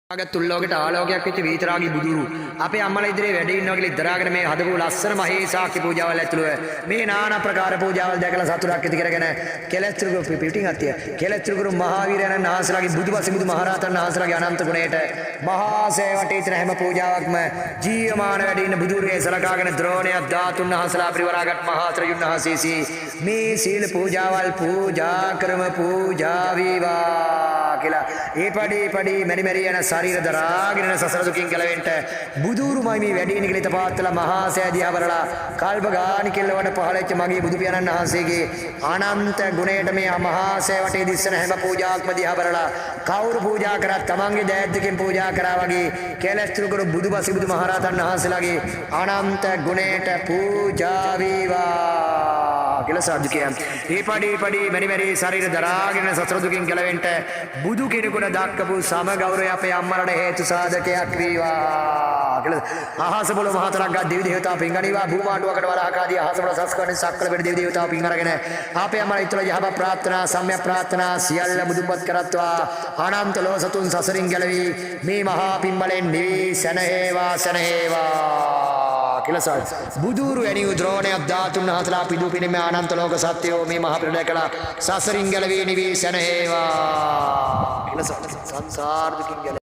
අගත් තුල්ලෝකට ආලෝකයක් වෙච්ච වීතරාගී බුදුරු අපේ අම්මලා ඉදිරියේ වැඩ ඉන්නවා කියලා ඉදරාගෙන මේ හදපු ලස්සන මහේසාක්‍ය පූජාවල් ඇතුළුව මේ নানা ප්‍රකාර පූජාවල් දැකලා සතුටක් ඇති කරගෙන කෙලෙස්තුරු පිටින් අත්තිය කෙලෙස්තුරු මහාවීරයන් වහන්සේලාගේ බුදුපසි බුදු මහරහතන් වහන්සේලාගේ අනන්ත ගුණයට මහා සේවටේ ඉතන හැම පූජාවක්ම ජීවමාන වැඩ ඉන්න බුදුරුවේ සලකාගෙන ද්‍රෝණයක් ධාතුන් වහන්සේලා පරිවරාගත් මහා ත්‍රියුන් වහන්සේසී මේ සීල පූජාවල් පූජා කරම පූජා වේවා කියලා ඒ පඩි මෙරි මෙරි යන ශරීර දරාගෙන සසර දුකින් ගැලවෙන්න බුදුරුමයි මේ වැඩි නිකලිත පාත්තලා මහා සෑදියා බලලා කල්ප ගානි කෙල්ලවන පහළච්ච මගේ බුදු පියාණන් වහන්සේගේ අනන්ත ගුණයට මේ මහා සෑවටේ දිස්සන හැම පූජාවක්ම දිහා බලලා කවුරු පූජා කරත් තමන්ගේ දෑද්දකින් පූජා කරා වගේ කෙලස්තුරු කරු බුදුපසි බුදු මහරහතන් වහන්සේලාගේ අනන්ත ගුණයට පූජා වේවා කියලා සාදු කියන්නේ. මේ පඩි මෙරි මෙරි ශරීර දරාගෙන සසර දුකින් ගැලවෙන්න බුදු කෙනෙකුට දක්කපු සම ගෞරවය අපේ අම්මලට හේතු සාධකයක් වේවා කියලා අහස බොල මහතරක් ගා දෙවි දේවතා පිංගණීවා භූමාටුවකට වරහකාදී අහස බොල සස්කරණ සක්කල පෙර දෙවි දේවතා පිං අරගෙන අපේ අම්මලා ඉතල යහප ප්‍රාර්ථනා සම්්‍ය ප්‍රාර්ථනා සියල්ල බුදුපත් කරත්වා අනන්ත ලෝසතුන් සසරින් ගැලවි මේ මහා පින්බලෙන් නිවි සනහේවා කියලා සාදු බුදුරු වැනි ද්‍රෝණයක් ධාතුන් වහන්සේලා පිදු පිළිමේ අනන්ත ලෝක සත්‍යෝ මේ මහා පිළ දැකලා සසරින් ගැලවි නිවි සනහේවා කියලා සංසාර දුකින්